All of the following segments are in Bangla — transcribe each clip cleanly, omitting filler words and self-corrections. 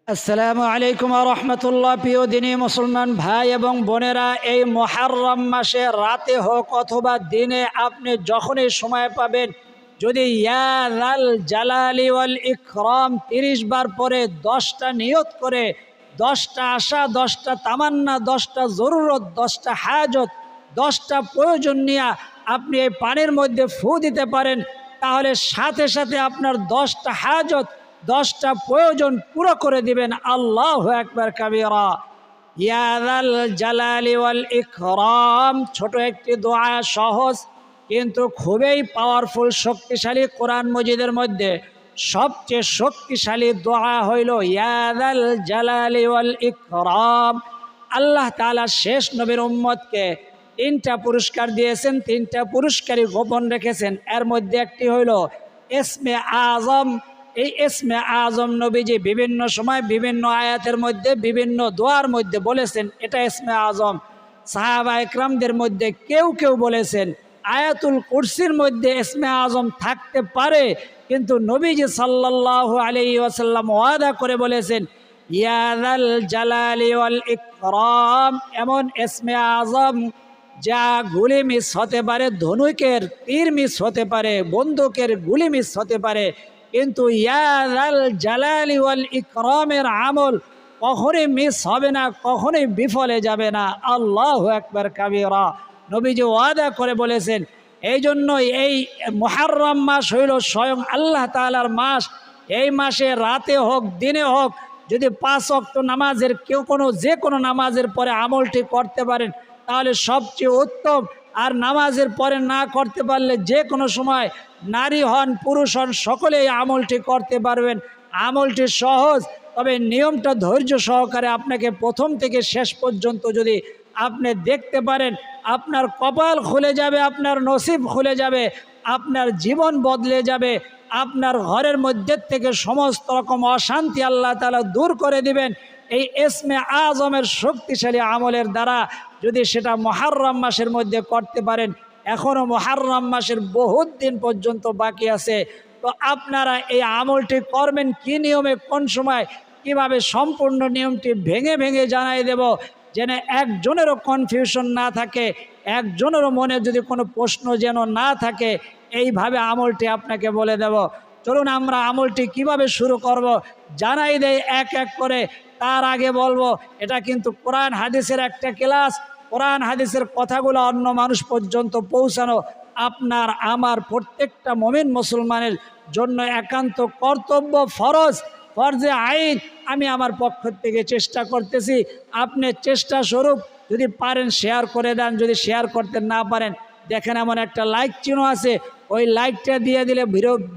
আসসালামু আলাইকুম ওয়া রাহমাতুল্লাহ। প্রিয় দিনী মুসলমান ভাই এবং বোনেরা, এই মুহররম মাসে রাতে হোক অথবা দিনে আপনি যখনই সময় পাবেন, যদি ইয়া যাল জালালি ওয়াল ইকরাম 30 বার পরে 10টা নিয়ত করে, 10টা আশা, 10টা তামান্না, 10টা জরুরত, 10টা হাজত, 10টা প্রয়োজন নিয়ে আপনি এই পানির মধ্যে ফু দিতে পারেন, তাহলে সাথে সাথে আপনার 10টা হাজত, 10টা প্রয়োজন পুরো করে দিবেন। আল্লাহু আকবার কাবীরা। ইয়া যাল জালালি ওয়াল ইকরাম ছোট একটি দোয়া, সহজ কিন্তু খুবই পাওয়ারফুল, শক্তিশালী। কোরআন মজিদের মধ্যে সবচেয়ে শক্তিশালী দোয়া হইল ইয়া যাল জালালি ওয়াল ইকরাম। আল্লাহ তাআলা শেষ নবীর উম্মতকে 3টা পুরস্কার দিয়েছেন, 3টা পুরস্কারই গোপন রেখেছেন। এর মধ্যে একটি হইল ইসমে আজম। এই ইসমে আজম নবীজি বিভিন্ন সময় বিভিন্ন আয়াতের মধ্যে বিভিন্ন দোয়ার মধ্যে বলেছেন এটা ইসমে আজম। সাহাবা ইকরামদের মধ্যে কেউ কেউ বলেছেন আয়াতুল কুরসির মধ্যে ইসমে আজম থাকতে পারে, কিন্তু নবীজি সাল্লাল্লাহু আলাইহি ওয়াসাল্লাম ওয়াদা করে বলেছেন ইয়া যাল জালালি ওয়াল ইকরাম এমন ইসমে আজম যা গুলি মিস হতে পারে, ধনুকের তীর মিস হতে পারে, বন্দুকের গুলি মিস হতে পারে, কিন্তু ইয়া যাল জালালি ওয়াল ইকরামের আমল কখনোই মিস হবে না, কখনোই বিফলে যাবে না। আল্লাহু আকবার কাবীরা। নবীজি ওয়াদা করে বলেছেন। এই জন্যই এই মুহররম মাস হইল স্বয়ং আল্লাহ তাআলার মাস। এই মাসে রাতে হোক দিনে হোক যদি 5 ওয়াক্ত নামাজের যে কোনো নামাজের পরে আমলটি করতে পারেন তাহলে সবচেয়ে উত্তম। আর নামাজের পরে না করতে পারলে যে কোনো সময় নারী হন পুরুষ হন সকলেই আমলটি করতে পারবেন। আমলটি সহজ, তবে নিয়মটা ধৈর্য সহকারে আপনাকে প্রথম থেকে শেষ পর্যন্ত যদি আপনি দেখতে পারেন, আপনার কপাল খুলে যাবে, আপনার নসিব খুলে যাবে, আপনার জীবন বদলে যাবে, আপনার ঘরের মধ্যে থেকে সমস্ত রকম অশান্তি আল্লাহ তাআলা দূর করে দিবেন এই ইসমে আজমের শক্তিশালী আমলের দ্বারা। যদি সেটা মুহররম মাসের মধ্যে করতে পারেন, এখনও মুহররম মাসের বহুত দিন পর্যন্ত বাকি আছে, তো আপনারা এই আমলটি করবেন কি নিয়মে, কোন সময়, কিভাবে, সম্পূর্ণ নিয়মটি ভেঙে ভেঙে জানাই দেব, যেন একজনেরও কনফিউশন না থাকে, একজনেরও মনে যদি কোনো প্রশ্ন যেন না থাকে। এইভাবে আমলটি আপনাকে বলে দেব। চলুন আমরা আমলটি কিভাবে শুরু করব জানাই দেই এক এক করে। তার আগে বলবো এটা কিন্তু কোরআন হাদিসের একটা ক্লাস। কোরআন হাদিসের কথাগুলো অন্য মানুষ পর্যন্ত পৌঁছানো আপনার আমার প্রত্যেকটা মুমিন মুসলমানের জন্য একান্ত কর্তব্য, ফরজে আইন। আমি আমার পক্ষ থেকে চেষ্টা করতেছি, আপনি চেষ্টা স্বরূপ যদি পারেন শেয়ার করে দেন, যদি শেয়ার করতে না পারেন দেখেন এমন একটা লাইক চিহ্ন আছে, ওই লাইকটা দিয়ে দিলে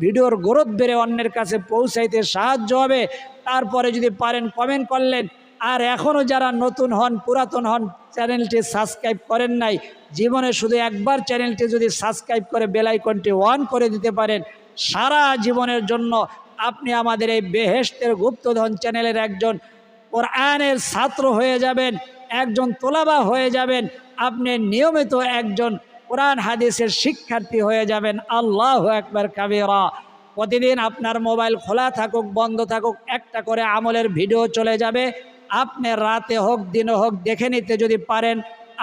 ভিডিওর গ্রোথ বেড়ে অন্যের কাছে পৌঁছাইতে সাহায্য হবে। তারপরে যদি পারেন কমেন্ট করলেন। আর এখনও যারা নতুন হন পুরাতন হন চ্যানেলটি সাবস্ক্রাইব করেন নাই, জীবনে শুধু একবার চ্যানেলটি যদি সাবস্ক্রাইব করে বেল আইকনটি অন করে দিতে পারেন, সারা জীবনের জন্য আপনি আমাদের এই বেহেশতের গুপ্তধন চ্যানেলের একজন কোরআনের ছাত্র হয়ে যাবেন, একজন তোলাবা হয়ে যাবেন, আপনি নিয়মিত একজন কোরআন হাদিসের শিক্ষার্থী হয়ে যাবেন। আল্লাহু আকবার কাবীরা। প্রতিদিন আপনার মোবাইল খোলা থাকুক বন্ধ থাকুক একটা করে আমলের ভিডিও চলে যাবে। আপনি রাতে হোক দিনে হোক দেখে নিতে যদি পারেন,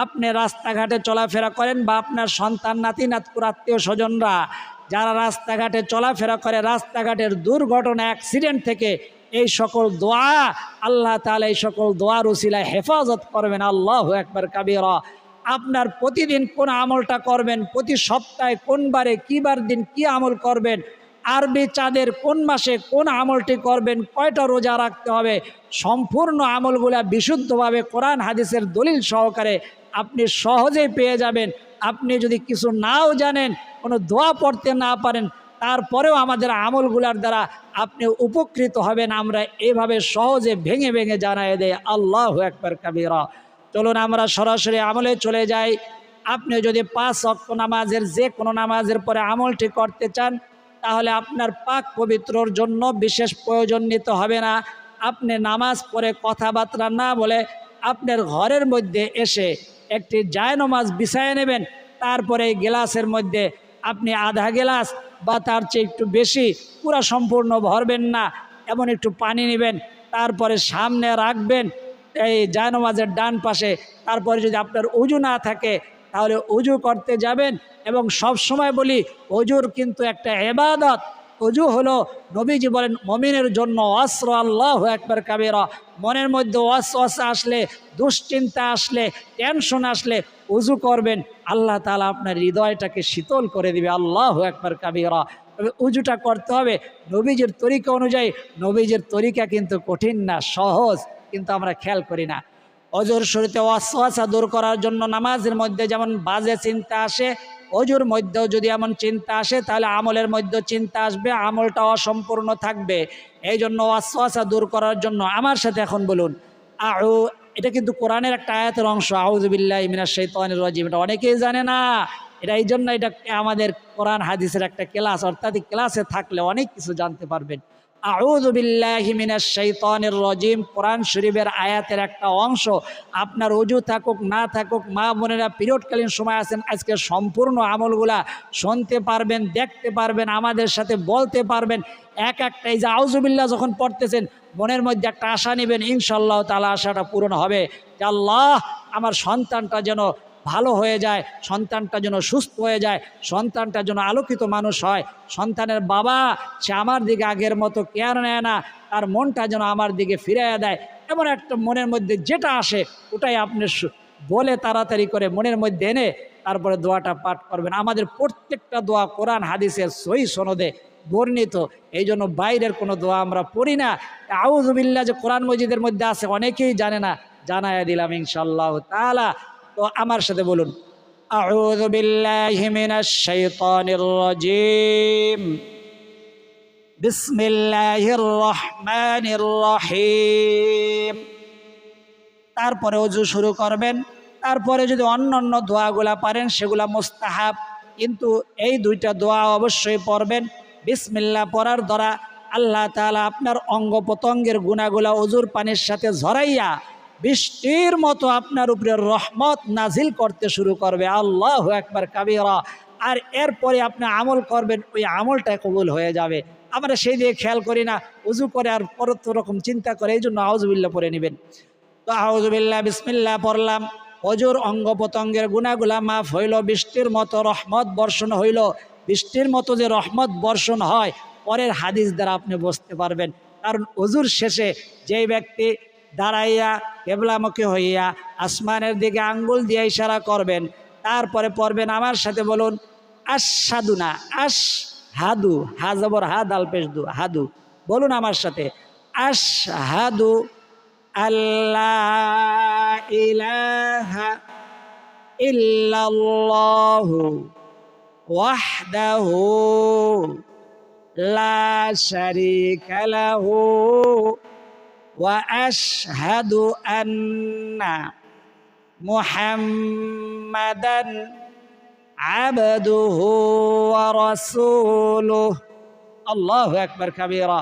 আপনি রাস্তাঘাটে চলাফেরা করেন বা আপনার সন্তান নাতি নাতকুর আত্মীয় স্বজনরা যারা রাস্তাঘাটে চলাফেরা করে, রাস্তাঘাটের দুর্ঘটনা অ্যাক্সিডেন্ট থেকে এই সকল দোয়া আল্লাহ তাআলা এই সকল দোয়ার উসিলায় হেফাজত করবেন। আল্লাহু আকবার কাবীরা। আপনার প্রতিদিন কোন আমলটা করবেন, প্রতি সপ্তাহে কোন বারে কী বার দিন কী আমল করবেন, আরবি চাঁদের কোন মাসে কোন আমলটি করবেন, কয়টা রোজা রাখতে হবে, সম্পূর্ণ আমলগুলা বিশুদ্ধভাবে কোরআন হাদিসের দলিল সহকারে আপনি সহজেই পেয়ে যাবেন। আপনি যদি কিছু নাও জানেন, কোনো দোয়া পড়তে না পারেন, তারপরেও আমাদের আমলগুলার দ্বারা আপনি উপকৃত হবেন। আমরা এভাবে সহজে ভেঙে ভেঙে জানাই দেয়। আল্লাহু আকবার কাবীরা। চলুন আমরা সরাসরি আমলে চলে যাই। আপনি যদি 5 ওয়াক্ত নামাজের যে কোনো নামাজের পরে আমলটি করতে চান তাহলে আপনার পাক পবিত্রর জন্য বিশেষ প্রয়োজন নিতে হবে না। আপনি নামাজ পড়ে কথাবার্তা না বলে আপনার ঘরের মধ্যে এসে একটি জায়নামাজ বিছায় নেবেন। তারপরে গ্লাসের মধ্যে আপনি আধা গ্লাস বা তার চেয়ে একটু বেশি, পুরা সম্পূর্ণ ভরবেন না, এমন একটু পানি নেবেন। তারপরে সামনে রাখবেন এই জায়নামাজের ডান পাশে। তারপরে যদি আপনার উজু না থাকে তাহলে উজু করতে যাবেন। এবং সব সময় বলি উজুর কিন্তু একটা ইবাদত। উজু হলো নবীজি বলেন মুমিনের জন্য অস্ত্র। আল্লাহু আকবার কাবীরা। মনের মধ্যে ওয়াসওয়াসা আসলে, দুশ্চিন্তা আসলে, টেনশন আসলে উজু করবেন, আল্লাহ তাআলা আপনার হৃদয়টাকে শীতল করে দিবে। আল্লাহু আকবার কাবীরা। তবে উজুটা করতে হবে নবীজির তরিকা অনুযায়ী। নবীজির তরিকা কিন্তু কঠিন না, সহজ, কিন্তু আমরা খেয়াল করি না। অজুর শুরুতে ওয়াসওয়াসা দূর করার জন্য নামাজের মধ্যে যেমন বাজে চিন্তা আসে, অজুর মধ্যেও যদি এমন চিন্তা আসে তাহলে আমলের মধ্যেও চিন্তা আসবে, আমলটা অসম্পূর্ণ থাকবে। এই জন্য ওয়াসওয়াসা দূর করার জন্য আমার সাথে এখন বলুন এটা কিন্তু কোরআনের একটা আয়াতের অংশ, আউযু বিল্লাহি মিনাশ শাইতানির রাজিম। এটা অনেকেই জানে না। এটা এই জন্য এটা আমাদের কোরআন হাদিসের একটা ক্লাস, অর্থাৎ ক্লাসে থাকলে অনেক কিছু জানতে পারবেন। আউযু বিল্লাহি মিনাশ শাইতানির রাজিম কোরআন শরীফের আয়াতের একটা অংশ। আপনার ওযু থাকুক না থাকুক, মা বোনেরা পিরিয়ডকালীন সময় আছেন, আজকে সম্পূর্ণ আমলগুলা শুনতে পারবেন, দেখতে পারবেন, আমাদের সাথে বলতে পারবেন। এক একটা এই যে আউযু বিল্লাহ যখন পড়তেছেন মনের মধ্যে একটা আশা নেবেন, ইনশাআল্লাহ তাআলা আশাটা পূরণ হবে যে আল্লাহ আমার সন্তানটা যেন ভালো হয়ে যায়, সন্তানটা যেন সুস্থ হয়ে যায়, সন্তানটা যেন আলোকিত মানুষ হয়। সন্তানের বাবা সে আমার দিকে আগের মতো কেয়ার নেয় না, তার মনটা যেন আমার দিকে ফিরাইয়া দেয়। এমন একটা মনের মধ্যে যেটা আসে ওটাই আপনি বলে তাড়াতাড়ি করে মনের মধ্যে এনে তারপরে দোয়াটা পাঠ করবেন। আমাদের প্রত্যেকটা দোয়া কোরআন হাদিসের সহিহ সনদে বর্ণিত, এই জন্য বাইরের কোনো দোয়া আমরা পড়ি না। আউযু বিল্লাহ যে কোরআন মজিদের মধ্যে আছে অনেকেই জানে না, জানায়া দিলাম ইনশাআল্লাহ তাআলা। তো আমার সাথে বলুন আউযু বিল্লাহি মিনাশ শাইতানির রাজিম বিসমিল্লাহির রহমানির রহিম। তারপরে ওযু শুরু করবেন। তারপরে যদি অন্যান্য দোয়াগুলা পারেন সেগুলা মুস্তাহাব, কিন্তু এই দুইটা দোয়া অবশ্যই পড়বেন। বিসমিল্লাহ পড়ার দ্বারা আল্লাহ তাআলা আপনার অঙ্গ প্রত্যঙ্গের গুনাহগুলা ওযুর পানির সাথে ঝরাইয়া বৃষ্টির মতো আপনার উপরে রহমত নাজিল করতে শুরু করবে। আল্লাহু আকবার কাবীরা। আর এরপরে আপনি আমল করবেন, ওই আমলটা কবুল হয়ে যাবে। আমরা সেই দিয়ে খেয়াল করি না, উজু করে আর পরত রকম চিন্তা করে, এই জন্য আউযু বিল্লাহ পড়ে নেবেন। তো আউযু বিল্লাহ বিসমিল্লাহ পড়লাম, ওযুর অঙ্গ প্রত্যঙ্গের গুনাহগুলা মাফ হইল, বৃষ্টির মতো রহমত বর্ষণ হইল। বৃষ্টির মতো যে রহমত বর্ষণ হয় পরের হাদিস দ্বারা আপনি বুঝতে পারবেন। কারণ ওযুর শেষে যেই ব্যক্তি দাঁড়াইয়া কেবলামুখী হইয়া আসমানের দিকে আঙ্গুল দিয়ে ইশারা করবেন, তারপরে পড়বেন আমার সাথে বলুন আশহাদু না আশহাদু, হা জবর হা দাল পেশ দু, হাদু। বলুন আমার সাথে আশহাদু আল্লাহ ইলাহা ইল্লাল্লাহু ওয়াহদাহু লা শারীকা লাহু ওয়া আশহাদু আন্না মুহাম্মাদান আবদুহু ওয়া রাসূলুহু। আল্লাহু আকবার কাবীরা।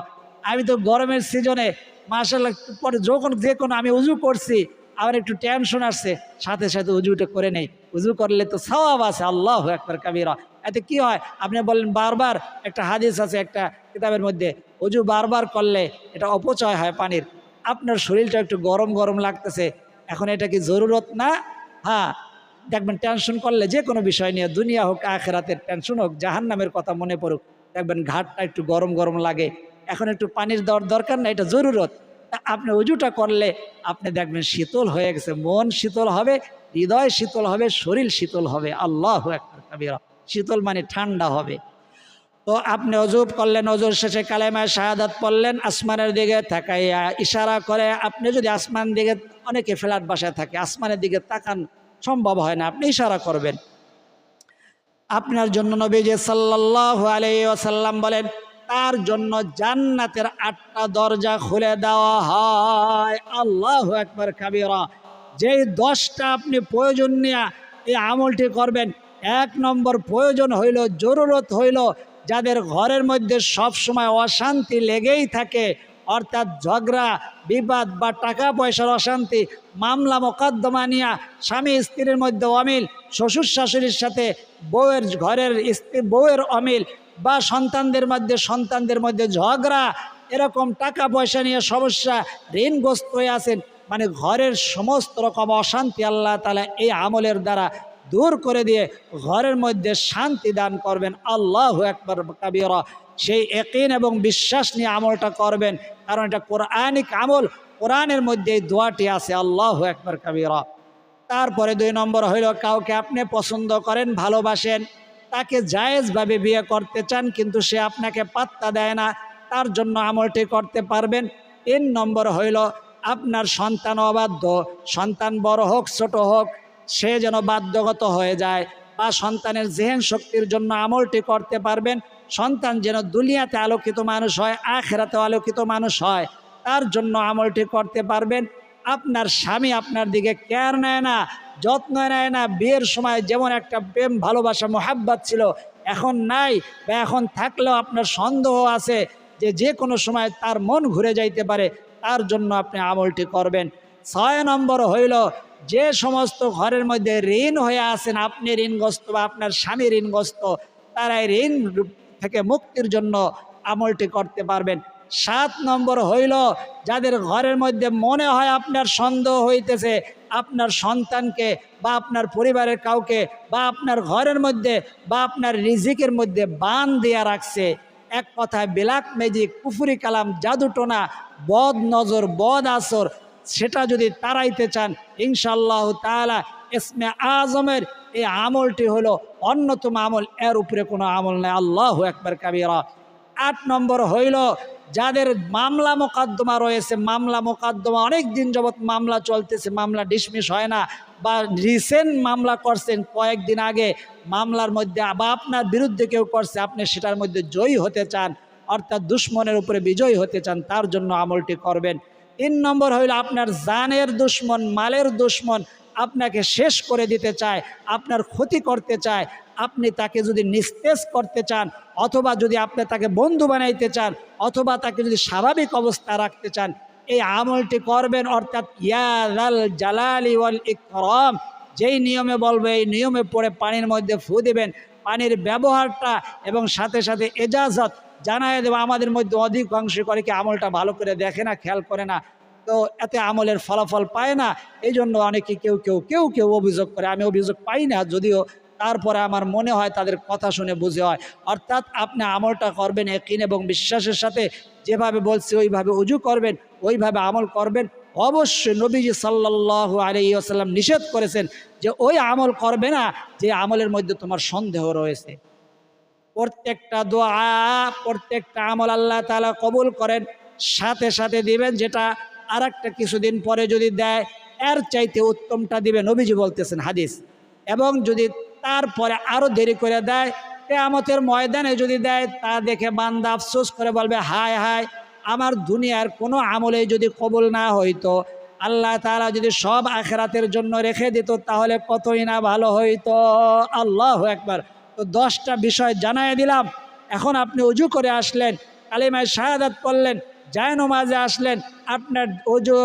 আমি তো গরমের সিজনে মাশাআল্লাহ পরে যখন যে কোনো আমি উজু করছি আবার একটু টেনশন আসছে, সাথে সাথে উজুটা করে নেই। উজু করলে তো সওয়াব আছে। আল্লাহু আকবার কাবীরা। এতে কি হয় আপনি বলেন বারবার, একটা হাদিস আছে একটা কিতাবের মধ্যে, উজু বারবার করলে এটা অপচয় হয় পানির। আপনার শরীরটা একটু গরম গরম লাগতেছে, এখন এটা কি জরুরত না? হ্যাঁ, দেখবেন টেনশন করলে যে কোনো বিষয় নিয়ে, দুনিয়া হোক আখিরাতের টেনশন হোক, জাহান্নামের কথা মনে পড়ুক, দেখবেন ঘাটটা একটু গরম গরম লাগে। এখন একটু পানির দরকার না, এটা জরুরত। আপনি উজুটা করলে আপনি দেখবেন শীতল হয়ে গেছে, মন শীতল হবে, হৃদয় শীতল হবে, শরীর শীতল হবে। আল্লাহু আকবার কাবীরা। শীতল মানে ঠান্ডা হবে। তো আপনি অজু করলেন, অজুর শেষে কালেমা শাহাদাত পড়লেন, আসমানের দিকে তাকাইয়া ইশারা করে। আপনি যদি আসমান দিকে, অনেকে ফ্ল্যাট বাসায় থাকে, আসমানের দিকে তাকান সম্ভব হয় না, আপনি ইশারা করবেন। আপনার জন্য নবীজি সাল্লাল্লাহু আলাইহি ওয়াসাল্লাম বলেন তার জন্য জান্নাতের 8টা দরজা খুলে দেওয়া হয়। আল্লাহু আকবার কাবীরা। যেই 10টা আপনি প্রয়োজন নিয়ে এই আমলটি করবেন, 1 নম্বর প্রয়োজন হইল, জরুরত হইল, যাদের ঘরের মধ্যে সব সময় অশান্তি লেগেই থাকে, অর্থাৎ ঝগড়া বিবাদ বা টাকা পয়সার অশান্তি, মামলা মোকদ্দমা নিয়া স্বামী স্ত্রীর মধ্যে অমিল, শ্বশুর শাশুড়ির সাথে বউয়ের ঘরের বউয়ের অমিল, বা সন্তানদের মধ্যে ঝগড়া, এরকম টাকা পয়সা নিয়ে সমস্যা, ঋণগ্রস্ত হয়ে আছেন, মানে ঘরের সমস্ত রকম অশান্তি আল্লাহ তাআলা এই আমলের দ্বারা দূর করে দিয়ে ঘরের মধ্যে শান্তি দান করবেন। আল্লাহু আকবার কাবীরা। সেই ইয়াকিন এবং বিশ্বাস নিয়ে আমলটা করবেন, কারণ এটা কোরআনিক আমল, কোরআনের মধ্যে এই দোয়াটি আছে, আল্লাহু আকবার কাবীরা। তারপরে 2 নম্বর হইল, কাউকে আপনি পছন্দ করেন, ভালোবাসেন, তাকে জায়েজভাবে বিয়ে করতে চান, কিন্তু সে আপনাকে পাত্তা দেয় না, তার জন্য আমলটি করতে পারবেন। 3 নম্বর হইল, আপনার সন্তান অবাধ্য, সন্তান বড় হোক ছোট হোক, সে যেন বাধ্যগত হয়ে যায়, বা সন্তানের জেহেন শক্তির জন্য আমলটি করতে পারবেন। সন্তান যেন দুনিয়াতে আলোকিত মানুষ হয়, আখিরাতে আলোকিত মানুষ হয়, তার জন্য আমলটি করতে পারবেন। আপনার স্বামী আপনার দিকে কেয়ার নেয় না, যত্ন নেয় না, বিয়ের সময় যেমন একটা প্রেম ভালোবাসা মোহাব্বত ছিল, এখন নাই, বা এখন থাকলেও আপনার সন্দেহ আছে যে যে কোনো সময় তার মন ঘুরে যাইতে পারে, তার জন্য আপনি আমলটি করবেন। 6 নম্বর হইল, যে সমস্ত ঘরের মধ্যে ঋণ হয়ে আছেন, আপনি ঋণগ্রস্ত বা আপনার স্বামী ঋণগ্রস্ত, তারা ঋণ থেকে মুক্তির জন্য আমলটি করতে পারবেন। 7 নম্বর হইল, যাদের ঘরের মধ্যে মনে হয় আপনার সন্দেহ হইতেছে, আপনার সন্তানকে বা আপনার পরিবারের কাউকে বা আপনার ঘরের মধ্যে বা আপনার রিজিকের মধ্যে বান দিয়া রাখছে, এক কথায় ব্ল্যাক ম্যাজিক, কুফরি কালাম, জাদুটোনা, বদ নজর, বদ আসর, সেটা যদি তাড়াইতে চান, ইনশাআল্লাহ তাআলা ইসমে আজমের এই আমলটি হলো অন্যতম আমল, এর উপরে কোনো আমল নেই। আল্লাহু আকবার কাবীরা। 8 নম্বর হইল, যাদের মামলা মোকদ্দমা রয়েছে, মামলা মোকদ্দমা অনেক দিন যাবৎ মামলা চলতেছে, মামলা ডিসমিস হয় না, বা রিসেন্ট মামলা করছেন কয়েকদিন আগে, মামলার মধ্যে বা আপনার বিরুদ্ধে কেউ করছে, আপনি সেটার মধ্যে জয়ী হতে চান, অর্থাৎ দুশ্মনের উপরে বিজয়ী হতে চান, তার জন্য আমলটি করবেন। 3 নম্বর হইল, আপনার জানের দুশ্মন, মালের দুশ্মন আপনাকে শেষ করে দিতে চায়, আপনার ক্ষতি করতে চায়, আপনি তাকে যদি নিস্তেজ করতে চান, অথবা যদি আপনি তাকে বন্ধু বানাইতে চান, অথবা তাকে যদি স্বাভাবিক অবস্থা রাখতে চান, এই আমলটি করবেন। অর্থাৎ ইয়া যাল জালালি ওয়াল ইকরাম, যেই নিয়মে বলবে এই নিয়মে পড়ে পানির মধ্যে ফু দিবেন। পানির ব্যবহারটা এবং সাথে সাথে এজাজত জানায় দেবো। আমাদের মধ্যে অধিকাংশ করে কি আমলটা ভালো করে দেখে না, খেয়াল করে না, তো এতে আমলের ফলাফল পায় না। এই জন্য অনেকে কেউ কেউ অভিযোগ করে, আমি অভিযোগ পাই না যদিও, তারপরে আমার মনে হয় তাদের কথা শুনে বুঝে হয়। অর্থাৎ আপনি আমলটা করবেন ইয়াকিন এবং বিশ্বাসের সাথে, যেভাবে বলছি ওইভাবে উজু করবেন, ওইভাবে আমল করবেন। অবশ্যই নবীজি সাল্লাল্লাহু আলাইহি ওয়াসাল্লাম নিষেধ করেছেন যে ওই আমল করবে না যে আমলের মধ্যে তোমার সন্দেহ রয়েছে। প্রত্যেকটা দোয়া, প্রত্যেকটা আমল আল্লাহ তাআলা কবুল করেন, সাথে সাথে দিবেন, যেটা আর একটা কিছুদিন পরে যদি দেয় এর চাইতে উত্তমটা দিবে, নবীজি বলতেছেন হাদিস। এবং যদি তারপরে আরও দেরি করে দেয়, কিয়ামতের ময়দানে যদি দেয়, তা দেখে বান্দা আফসোস করে বলবে, হায় হায়, আমার দুনিয়ার কোনো আমলে যদি কবুল না হইতো, আল্লাহ তাআলা যদি সব আখিরাতের জন্য রেখে দিত, তাহলে কতই না ভালো হইতো। আল্লাহু আকবার। তো 10টা বিষয় জানায় দিলাম। এখন আপনি উজু করে আসলেন, কালিমায়ে শাহাদাত পড়লেন, জায়নামাজে আসলেন, আপনার ওযু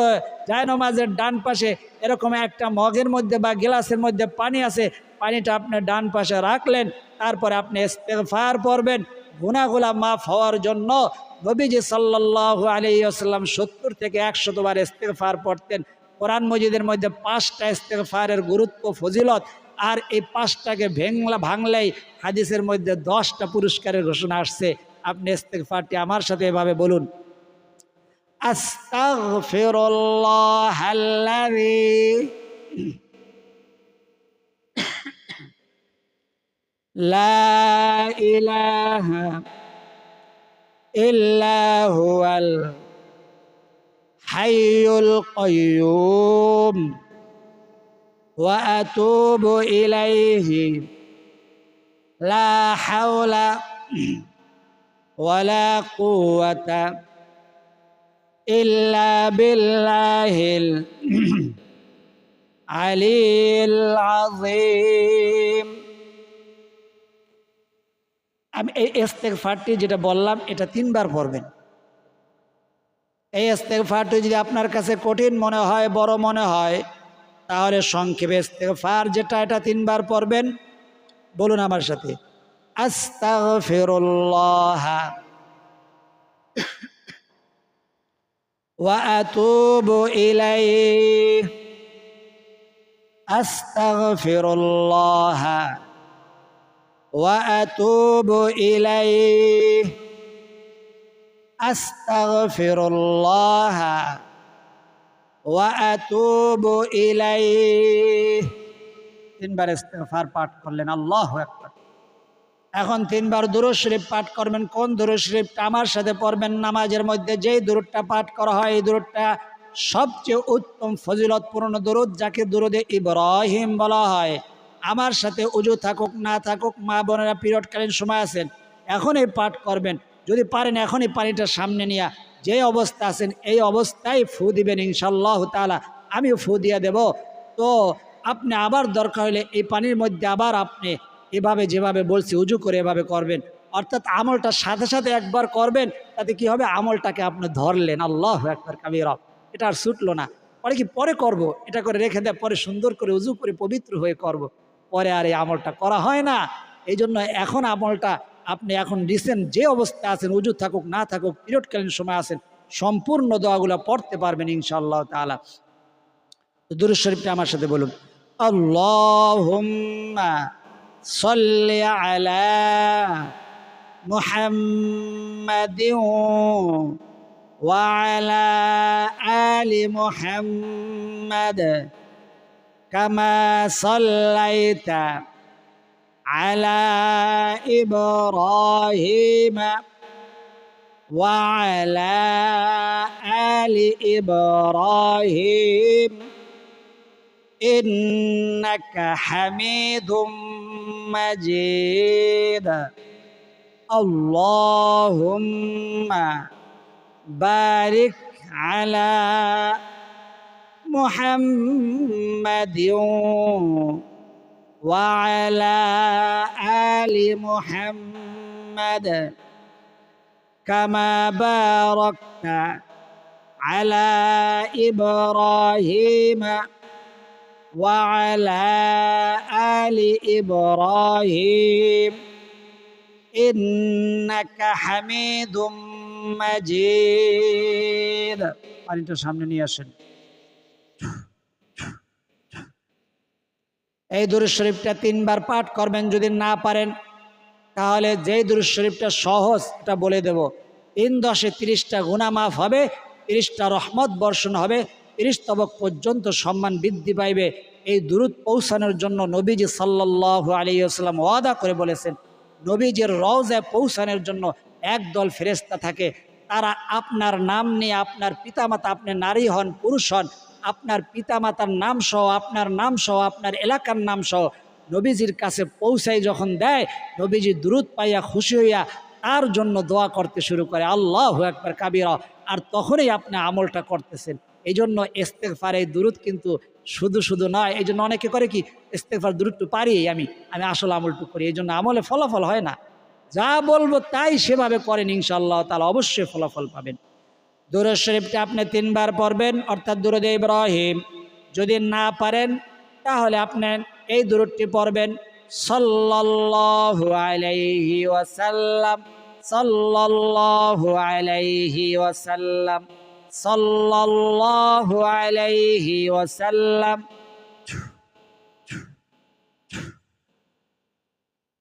জায়নামাজের ডান পাশে এরকম একটা মগের মধ্যে বা গ্লাসের মধ্যে পানি আছে, পানিটা আপনার ডান পাশে রাখলেন, তারপরে আপনি ইস্তেগফার পড়বেন গুনাহগুলো মাফ হওয়ার জন্য। নবীজি সাল্লাল্লাহু আলাইহি ওয়াসাল্লাম 70 থেকে 100 বার ইস্তেগফার পড়তেন। কোরআন মজিদের মধ্যে 5টা ইস্তেগফারের গুরুত্ব, ফজিলত, আর এই 5টাকে ভাঙলেই হাদিসের মধ্যে 10টা পুরস্কারের ঘোষণা আসছে। আপনি ইস্তেগফারটি আমার সাথে এভাবে বলুন, আস্তাগফিরুল্লাহাল্লাযী লা ইলাহা ইল্লা হুয়াল হাইয়ুল কাইয়্যুম ওয়া আতুবু ইলাইহি লা হাওলা ওয়ালা কুওয়াতা ইল্লা বিল্লাহিল আলিয়্যিল আযীম। আমি এই ইস্তেগফারটি যেটা বললাম এটা 3 বার পড়বেন। এই ইস্তেগফারটি যদি আপনার কাছে কঠিন মনে হয়, বড় মনে হয়, তাহলে সংক্ষেপে ইস্তেগফার যেটা, এটা 3 বার পড়বেন। বলুন আমার সাথে, আস্তাগফিরুল্লাহ وأتوب إليه أستغفر الله وأتوب إليه أستغفر الله وأتوب إليه তিনবার ইস্তিগফার পাঠ করলেন, আল্লাহু আকবার। এখন তিনবার দুরূদ শরীফ পাঠ করবেন। কোন দুরূদ শরীফটা? আমার সাথে পড়বেন। নামাজের মধ্যে যেই দুরূদটা পাঠ করা হয় এই দুরূদটা সবচেয়ে উত্তম ফজিলতপূর্ণ দুরূদ, যাকে দুরূদে ইব্রাহিম বলা হয়। আমার সাথে উজু থাকুক না থাকুক, মা বোনেরা পিরিয়ডকালীন সময় আছেন, এখনই পাঠ করবেন। যদি পারেন এখনই পানিটা সামনে নিয়ে যে অবস্থা আছেন এই অবস্থায় ফু দিবেন ইনশাআল্লাহ তাআলা। আমিও ফু দিয়ে দেব। তো আপনি আবার দরকার হলে এই পানির মধ্যে আবার আপনি এভাবে যেভাবে বলছি উজু করে এভাবে করবেন, অর্থাৎ আমলটা সাথে সাথে একবার করবেন। তাতে কি হবে? আমলটাকে আপনি ধরলেন, আল্লাহু আকবার কাবীরা। এটা আর ছুটলো না। পরে কি পরে করব, এটা করে রেখে দেয়, পরে সুন্দর করে উজু করে পবিত্র হয়ে করব, পরে আর এই আমলটা করা হয় না। এই জন্য এখন আমলটা আপনি এখন রিসেন্ট যে অবস্থায় আছেন, উজু থাকুক না থাকুক, পিরিয়ডকালীন সময় আছেন, সম্পূর্ণ দোয়াগুলো পড়তে পারবেন ইনশাআল্লাহ তাআলা। দুরূদ শরীফটা আমার সাথে বলুন। আল্লাহুম্মা সাল্লি আলা মুহাম্মাদিন ওয়া আলা আলি মুহাম্মাদ কামা সাল্লাইতা আলা ইব্রাহিম ওয়া আলা আলি ইব্রাহিম ইন্নাকা হামিদুম মাজিদ। আল্লাহুম্মা বারিক আলা মুহাম্মাদিন ওয়া আলা আলি মুহাম্মাদ কামা বারাকতা আলা ইব্রাহিম ওয়া আলা আলি ইব্রাহিম ইন্নাকা হামিদুম মাজিদ। পানিটা সামনে নিয়ে আসেন। এই দুরূদ শরীফটা তিনবার পাঠ করবেন। যদি না পারেন তাহলে যেই দুরূদ শরীফটা সহজ এটা বলে দেব। 3-10-এ 30টা গুনাহ মাফ হবে, 30টা রহমত বর্ষণ হবে, 30 তবক পর্যন্ত সম্মান বৃদ্ধি পাইবে। এই দুরূদ পৌঁছানোর জন্য নবীজি সাল্লাল্লাহু আলাইহি ওয়াসাল্লাম ওয়াদা করে বলেছেন, নবীজির রওজায় পৌঁছানোর জন্য একদল ফেরেশতা থাকে। তারা আপনার নাম নিয়ে, আপনার পিতামাতা, আপনি নারী হন পুরুষ হন, আপনার পিতামাতার নাম সহ, আপনার নাম সহ, আপনার এলাকার নাম সহ নবীজির কাছে পৌঁছাই যখন দেয়, নবীজি দুরূদ পাইয়া খুশি হইয়া তার জন্য দোয়া করতে শুরু করে, আল্লাহু আকবার কাবীরা। আর তখনই আপনি আমলটা করতেছেন। এই জন্য ইস্তেগফার, এই দুরূদ কিন্তু শুধু শুধু নয়। এই জন্য অনেকে করে কি, ইস্তেগফার দুরূদটু পারি আমি আসল আমলটু করি, এই জন্য আমলে ফলাফল হয় না। যা বলবো তাই সেভাবে করেন, ইনশাআল্লাহ তাআলা অবশ্যই ফলাফল পাবেন। দুরূদ শরীফটা আপনি 3 বার পড়বেন, অর্থাৎ দুরূদে ইব্রাহিম। যদি না পারেন তাহলে আপনি এই দুরূদটি পড়বেন, সাল্লাল্লাহু আলাইহি ওয়াসাল্লাম, সাল্লাল্লাহু আলাইহি ওয়াসাল্লাম, সাল্লাল্লাহু আলাইহি ওয়াসাল্লাম।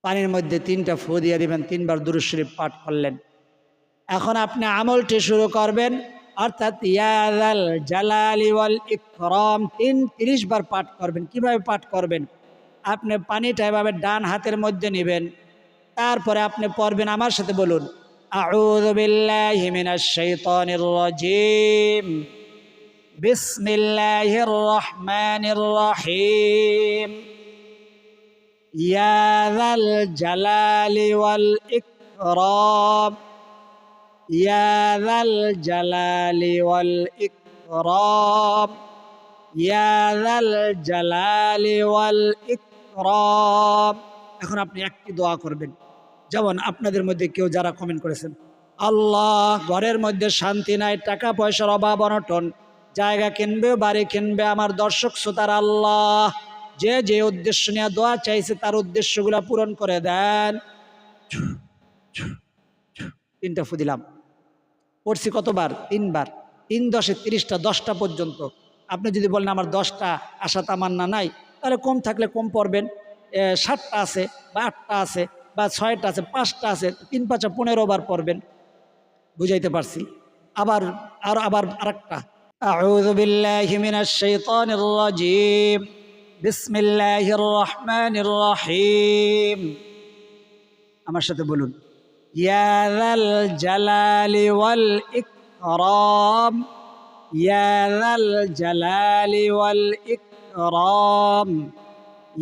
পানির মধ্যে 3টা ফু দিয়ে দিবেন। 3 বার দুরূদ শরীফ পাঠ করলেন। এখন আপনি আমলটি শুরু করবেন, অর্থাৎ ইয়া যাল জালালি ওয়াল ইকরাম 30 বার পাঠ করবেন। কিভাবে পাঠ করবেন? আপনি পানিটা এভাবে ডান হাতের মধ্যে নেবেন, তারপরে আপনি পড়বেন, আমার সাথে বলুন, আউযু বিল্লাহি মিনাশ শাইতানির রাজিম, বিসমিল্লাহির রহমানির রহিম, ইয়া যাল জালালি ওয়াল ইকরাম, ইয়া যাল জালালি ওয়াল ইকরাম, ইয়া যাল জালালি ওয়াল ইকরাম। এখন আপনি একটি দোয়া করবেন, যেমন আপনাদের মধ্যে কেউ যারা কমেন্ট করেছেন, আল্লাহ ঘরের মধ্যে শান্তি নাই, টাকা পয়সার অভাব অনটন, জায়গা কিনবে, বাড়ি কিনবে, আমার দর্শক শ্রোতার আল্লাহ যে যে উদ্দেশ্য নিয়ে দোয়া চাইছে তার উদ্দেশ্যগুলো পূরণ করে দেন। 3টা ফু দিলাম। পড়ছি কতবার? 3 বার। 3 × 10 = 30টা, 10টা পর্যন্ত। আপনি যদি বলেন আমার 10টা আশা তামান্না নাই, তাহলে কম থাকলে কম পড়বেন। 7টা আছে বা 8টা আছে বা 6টা আছে, 5টা আছে, 3 × 5 = 15 বার পড়বেন। বুঝাইতে পারছি? আবার আরেকটা, আউযু বিল্লাহি মিনাশ শাইতানির রাজীম, বিসমিল্লাহির রহমানির রহিম। আমার সাথে বলুন, ইয়া যাল জালালি ওয়াল ইকরাম, ইয়া যাল জালালি ওয়াল ইকরাম,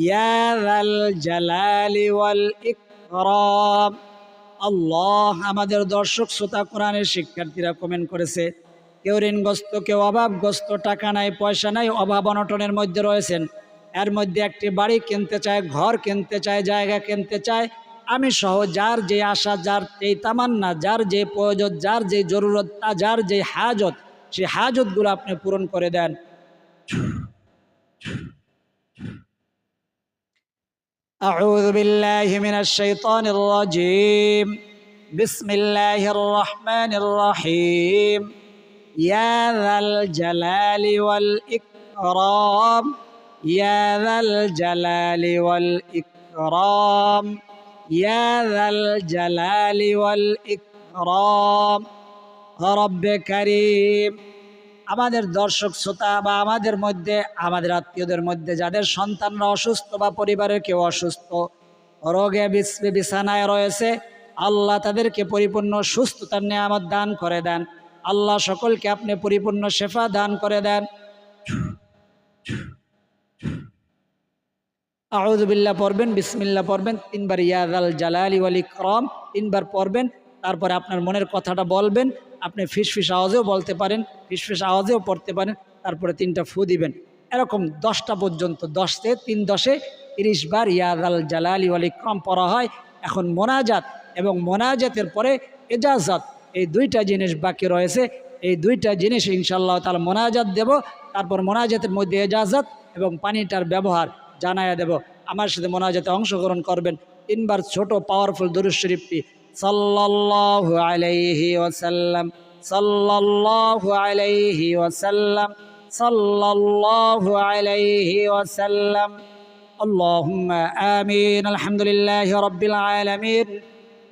ইয়া যাল জালালি ওয়াল ইকরাম। আল্লাহ, আমাদের দর্শক শ্রোতা কোরআনের শিক্ষার্থীরা কমেন্ট করেছে, কেউ ঋণগ্রস্ত, কেউ অভাবগ্রস্ত, টাকা নাই, পয়সা নাই, অভাব অনটনের মধ্যে রয়েছেন। এর মধ্যে একটি বাড়ি কিনতে চায়, ঘর কিনতে চায়, জায়গা কিনতে চায়। আমি সহ যার যে আশা, যার যেই তামান্না, যার যে প্রয়োজন, যার যে জরুরত, যার যে হাজত, সেই হাজতগুলো আপনি পূরণ করে দেন। আউযু বিল্লাহি মিনাশ শাইতানির রাজীম, বিসমিল্লাহির রহমানির রহিম, ইয়া যাল জালালি ওয়াল ইকরাম, ইয়া যাল জালালি ওয়াল ইকরাম, ইয়া যাল জালালি ওয়াল ইকরাম। রব্বে কারীম। আমাদের দর্শক শ্রোতা বা আমাদের মধ্যে, আমাদের আত্মীয়দের মধ্যে যাদের সন্তানরা অসুস্থ বা পরিবারের কেউ অসুস্থ, রোগে বিছানায় রয়েছে, আল্লাহ তাদেরকে পরিপূর্ণ সুস্থতার নিয়ামত দান করে দেন। আল্লাহ সকলকে আপনি পরিপূর্ণ শেফা দান করে দেন। আউযু বিল্লাহ পড়বেন, বিসমিল্লাহ পড়বেন, 3 বার ইয়া যাল জালালি ওয়াল ইকরাম 3 বার পড়বেন। তারপরে আপনার মনের কথাটা বলবেন। আপনি ফিসফিস আওয়াজেও বলতে পারেন, ফিসফিস আওয়াজেও পড়তে পারেন। তারপরে 3টা ফু দিবেন। এরকম 10টা পর্যন্ত, 10 তে 3 10 30 বার ইয়া যাল জালালি ওয়াল ইকরাম পড়া হয়। এখন মোনাজাত এবং মোনাজাতের পরে এজাজাত, এই 2টা জিনিস বাকি রয়েছে। এই 2টা জিনিস ইনশাআল্লাহ তাআলা মোনাজাত দেব, তারপর মোনাজাতের মধ্যে এজাজাত এবং পানিটার ব্যবহার জানায়া দেব। আমার সাথে মোনাজাতে অংশগ্রহণ করবেন। 3 বার ছোট পাওয়ারফুল দরুদ শরীফটি, সাল্লাল্লাহু আলাইহি ওয়াসাল্লাম, সাল্লাল্লাহু আলাইহি ওয়াসাল্লাম, সাল্লাল্লাহু আলাইহি ওয়াসাল্লাম। আল্লাহুম্মা আমিন। আলহামদুলিল্লাহি রাব্বিল আলামিন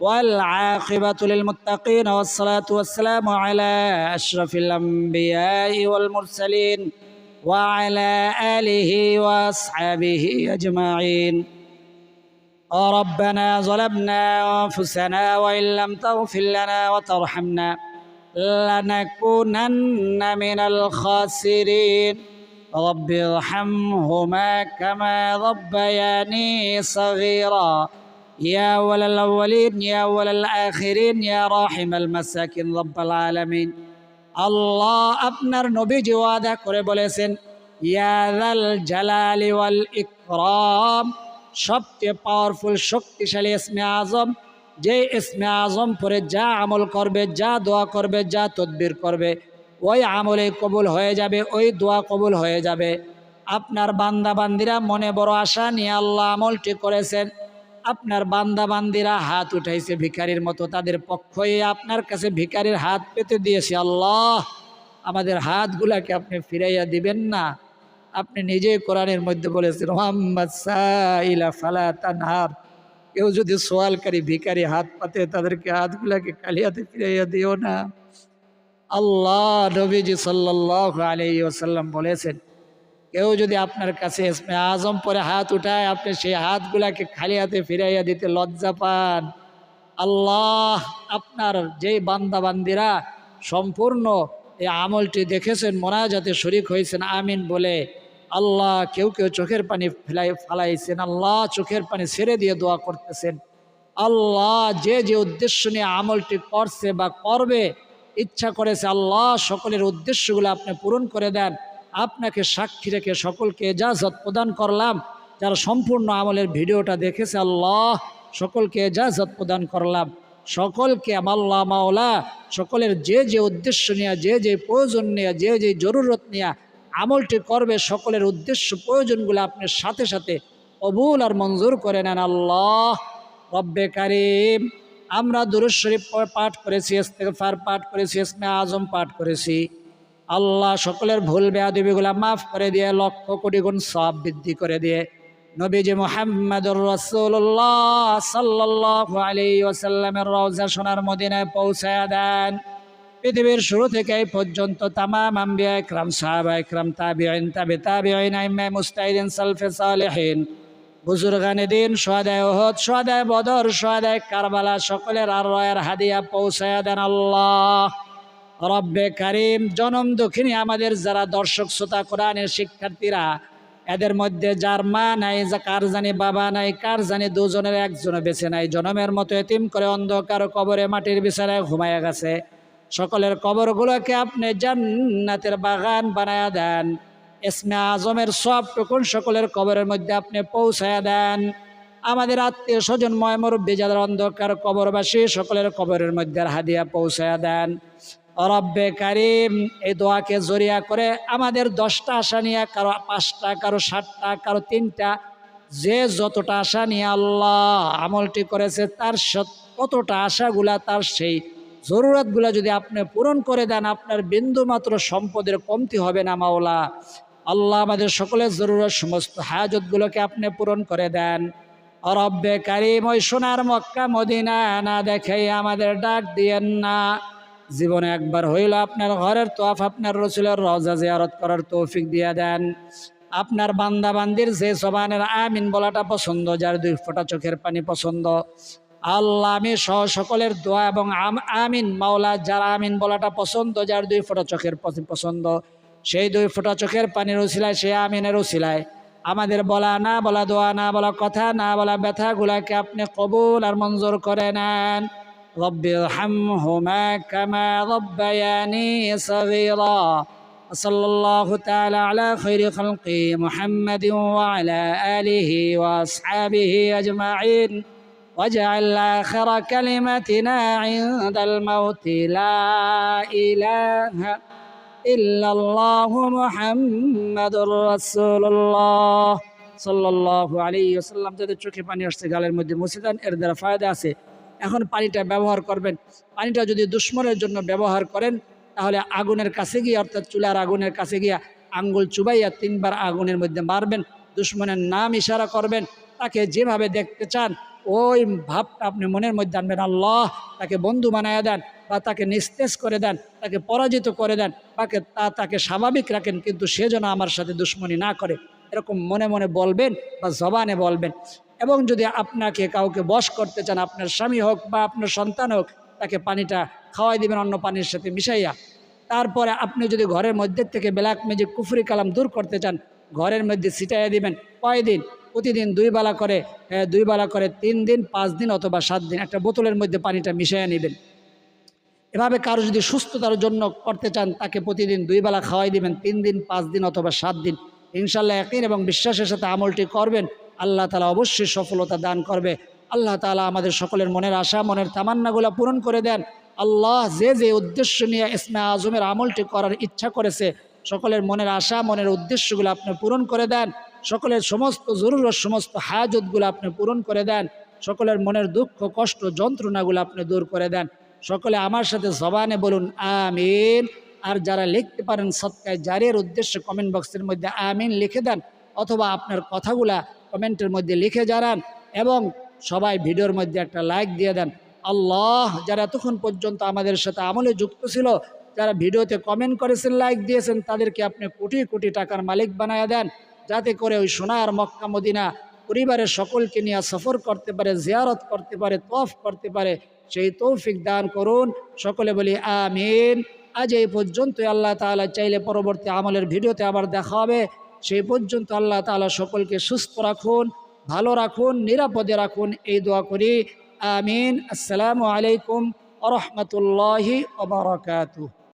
ওয়াল আকিবাতু লিল মুত্তাকিন ওয়াস সালাতু ওয়াস সালামু আলা আশরাফিল আমবিয়াই ওয়াল মুরসালিন وعلى آله وأصحابه أجمعين. ربنا ظلمنا أنفسنا وإن لم تغفر لنا وترحمنا لنكونن من الخاسرين. رب ارحمهما كما ربياني صغيرا يا أول الأولين يا أول الآخرين يا راحم المساكين رب العالمين. আল্লাহ আপনার নবীজি ওয়াদা করে বলেছেন, ইয়া যাল জালালি ওয়াল ইকরাম, সবচেয়ে পাওয়ারফুল শক্তিশালী ইসমে আজম, যে ইসমে আজম পরে যা আমল করবে, যা দোয়া করবে, যা তদবির করবে, ওই আমলে কবুল হয়ে যাবে, ওই দোয়া কবুল হয়ে যাবে। আপনার বান্দা বান্দিরা মনে বড় আশা নিয়ে আল্লাহ আমলটি করেছেন। আপনার বান্দা বান্দিরা হাত উঠাইছে ভিখারির মতো, তাদের পক্ষই আপনার কাছে ভিখারির হাত পেতে দিয়েছে। আল্লাহ, আমাদের হাতগুলাকে আপনি ফিরাইয়া দিবেন না। আপনি নিজেই কোরআনের মধ্যে বলেছেন, মুহাম্মদ সাইলা ফালা তানহার, কেউ যদি সোয়ালকারী ভিখারি হাত পাতে তাদেরকে হাতগুলাকে খালি হাতে ফিরাইয়া দিও না। আল্লাহ নবীজি সাল্লাল্লাহু আলাইহি ওয়াসাল্লাম বলেছেন, কেউ যদি আপনার কাছে ইসমে আজম পরে হাত উঠায়, আপনি সেই হাতগুলাকে খালি হাতে ফিরাইয়া দিতে লজ্জা পান। আল্লাহ, আপনার যেই বান্দা বান্দিরা সম্পূর্ণ এই আমলটি দেখেছেন, মোনাজাতে শরীক হয়েছেন আমিন বলে, আল্লাহ কেউ কেউ চোখের পানি ফালাইছেন, আল্লাহ চোখের পানি ছেড়ে দিয়ে দোয়া করতেছেন। আল্লাহ, যে যে উদ্দেশ্য নিয়ে আমলটি করছে বা করবে ইচ্ছা করেছে, আল্লাহ সকলের উদ্দেশ্যগুলো আপনি পূরণ করে দেন। আপনাকে সাক্ষী রেখে সকলকে এজাজত প্রদান করলাম। যারা সম্পূর্ণ আমলের ভিডিওটা দেখেছে, আল্লাহ সকলকে এজাজত প্রদান করলাম। সকলকে আল্লাহ মাওলা সকলের যে যে উদ্দেশ্য নিয়ে, যে যে প্রয়োজন নিয়ে, যে যে জরুরত নিয়ে আমলটি করবে, সকলের উদ্দেশ্য প্রয়োজনগুলো আপনি সাথে সাথে কবুল আর মঞ্জুর করে নেন। আল্লাহ রব্বে কারীম, আমরা দুরূদ শরীফ পাঠ করেছি, ইস্তিগফার পাঠ করেছি, ইসমে আজম পাঠ করেছি, আল্লাহ সকলের ভুল বেয়াদবিগুলা মাফ করে দিয়ে লক্ষ কোটি গুণ সওয়াব বৃদ্ধি করে দিয়ে নবীজি মুহাম্মদুর রাসূলুল্লাহ সাল্লাল্লাহু আলাইহি ওয়াসাল্লামের রওজা সোনার মদিনায় পৌঁছায়া দেন। পৃথিবীর শুরু থেকে এই পর্যন্ত তামাম আম্বিয়া ইকরাম, সাহাবা ইকরাম, তাবিঈন, তাবিঈন, আইম্মায়ে মুজতাহিদিন, সালফে সালেহিন, বুজুর্গানে দিন, শুহাদায়ে উহুদ, শুহাদায়ে বদর, শুহাদায়ে কারবালা সকলের আরওয়াহের হাদিয়া পৌঁছায়া দেন আল্লাহ রব্বে কারীম। জনম দুঃখিনী আমাদের যারা দর্শক শ্রোতা, কোরআনের শিক্ষার্থীরা, এদের মধ্যে যার মা নাই, কার জানি বাবা নাই, কার জানি দুজনের একজনও বেঁচে নাই, জনমের মতো এতিম করে অন্ধকার কবরে মাটির বিছানায় ঘুমায়া গেছে, সকলের কবরগুলোকে আপনি জান্নাতের বাগান বানায়া দেন। ইসমে আজমের সব টুকুন সকলের কবরের মধ্যে আপনি পৌঁছায়া দেন। আমাদের আত্মীয় স্বজন ময় মুরব্বী যাদের অন্ধকার কবরবাসী, সকলের কবরের মধ্যে হাদিয়া পৌঁছায়া দেন রব্বে কারীম। এই দোয়াকে জরিয়া করে আমাদের 10টা আশা নিয়ে, কারো 5টা, কারো 7টা, কারো 3টা, যে যতটা আশা নিয়ে আল্লাহ আমলটি করেছে তার ততটা আশাগুলা, তার সেই জরুরতগুলা যদি আপনি পূরণ করে দেন, আপনার বিন্দু মাত্র সম্পদের কমতি হবে না মাওলা। আল্লাহ আমাদের সকলের জরুরত, সমস্ত হাজতগুলোকে আপনি পূরণ করে দেন রব্বে কারীম। ওই সোনার মক্কা মদিনা না দেখেই আমাদের ডাক দিয়েন না। জীবনে একবার হইল আপনার ঘরের তোয়াফ, আপনার রাসূলের রওজা জিয়ারত করার তৌফিক দিয়ে দেন। আপনার বান্দা বান্দির যে জবানের আমিন বলাটা পছন্দ, যার 2 ফোঁটা চোখের পানি পছন্দ, আল্লাহ আমি সহ সকলের দোয়া এবং আমিন মাওলা, যার আমিন বলাটা পছন্দ, যার 2 ফোঁটা চোখের পছন্দ, সেই 2 ফোঁটা চোখের পানির উসিলায়, সেই আমিনের উসিলায় আমাদের বলা না বলা দোয়া, না বলা কথা, না বলা ব্যথাগুলাকে আপনি কবুল আর মঞ্জুর করে নেন। রব্বি ইরহামহুমা কামা রাব্বায়ানি সগীরা। সাল্লাল্লাহু তাআলা আলা খায়রি খালকি মুহাম্মাদিন ওয়া আলা আলিহি ওয়া আসহাবিহি আজমাইন। واجعل آخر كلمتنا عند الموت لا إله إلا الله محمد رسول الله صلى الله عليه وسلم। যাদের চোখে পানি আসছে, গালের মধ্যে মুছে দেন, এর দ্বারা ফায়দা আছে। এখন পানিটা ব্যবহার করবেন। পানিটা যদি দুশ্মনের জন্য ব্যবহার করেন, তাহলে আগুনের কাছে গিয়ে, অর্থাৎ চুলার আগুনের কাছে গিয়া আঙ্গুল চুবাইয়া 3 বার আগুনের মধ্যে মারবেন, দুশ্মনের নাম ইশারা করবেন, তাকে যেভাবে দেখতে চান ওই ভাবটা আপনি মনের মধ্যে আনবেন। আল্লাহ তাকে বন্ধু বানায়া দেন, বা তাকে নিস্তেজ করে দেন, তাকে পরাজিত করে দেন, তাকে স্বাভাবিক রাখেন, কিন্তু সে যেন আমার সাথে দুশ্মনী না করে, এরকম মনে মনে বলবেন বা জবানে বলবেন। এবং যদি আপনাকে কাউকে বশ করতে চান, আপনার স্বামী হোক বা আপনার সন্তান হোক, তাকে পানিটা খাওয়াই দিবেন অন্য পানির সাথে মিশাইয়া। তারপরে আপনি যদি ঘরের মধ্যে থেকে ব্ল্যাক ম্যাজিক, কুফরি কালাম দূর করতে চান, ঘরের মধ্যে ছিটাইয়া দিবেন। কয়দিন? প্রতিদিন 2 বেলা করে, 2 বেলা করে 3 দিন, 5 দিন অথবা 7 দিন একটা বোতলের মধ্যে পানিটা মিশিয়ে নেবেন। এভাবে কারো যদি সুস্থতার জন্য করতে চান, তাকে প্রতিদিন 2 বেলা খাওয়াই দিবেন, 3 দিন, 5 দিন অথবা 7 দিন। ইনশাআল্লাহ ইয়াকিন এবং বিশ্বাসের সাথে আমলটি করবেন, আল্লাহ তাআলা অবশ্যই সফলতা দান করবে। আল্লাহ তাআলা আমাদের সকলের মনের আশা, মনের তামান্নাগুলো পূরণ করে দেন। আল্লাহ যে উদ্দেশ্য নিয়ে ইসমে আজমের আমলটি করার ইচ্ছা করেছে, সকলের মনের আশা, মনের উদ্দেশ্যগুলো আপনি পূরণ করে দেন। সকলের সমস্ত জরুরত, সমস্ত হাজতগুলো আপনি পূরণ করে দেন। সকলের মনের দুঃখ, কষ্ট, যন্ত্রণাগুলো আপনি দূর করে দেন। সকলে আমার সাথে জবানে বলুন আমিন। আর যারা লিখতে পারেন সদকায়ে জারিয়ার উদ্দেশ্যে কমেন্ট বক্সের মধ্যে আমিন লিখে দেন, অথবা আপনার কথাগুলা কমেন্টের মধ্যে লিখে জানান, এবং সবাই ভিডিওর মধ্যে একটা লাইক দিয়ে দেন। আল্লাহ যারা এতক্ষণ পর্যন্ত আমাদের সাথে আমলে যুক্ত ছিল, যারা ভিডিওতে কমেন্ট করেছেন, লাইক দিয়েছেন, তাদেরকে আপনি কোটি কোটি টাকার মালিক বানায়া দেন, যাতে করে ওই সোনার মক্কা মদিনা পরিবারের সকলকে নিয়ে সফর করতে পারে, জিয়ারত করতে পারে, তওয়াফ করতে পারে, সেই তৌফিক দান করুন। সকলে বলি আমিন। আজ এই পর্যন্তই। আল্লাহ তাআলা চাইলে পরবর্তী আমলের ভিডিওতে আবার দেখা হবে। সেই পর্যন্ত আল্লাহ তাআলা সকলকে সুস্থ রাখুন, ভালো রাখুন, নিরাপদে রাখুন, এই দোয়া করি। আমিন। আসসালামু আলাইকুম ওয়া রাহমাতুল্লাহি ওয়া বারাকাতুহু।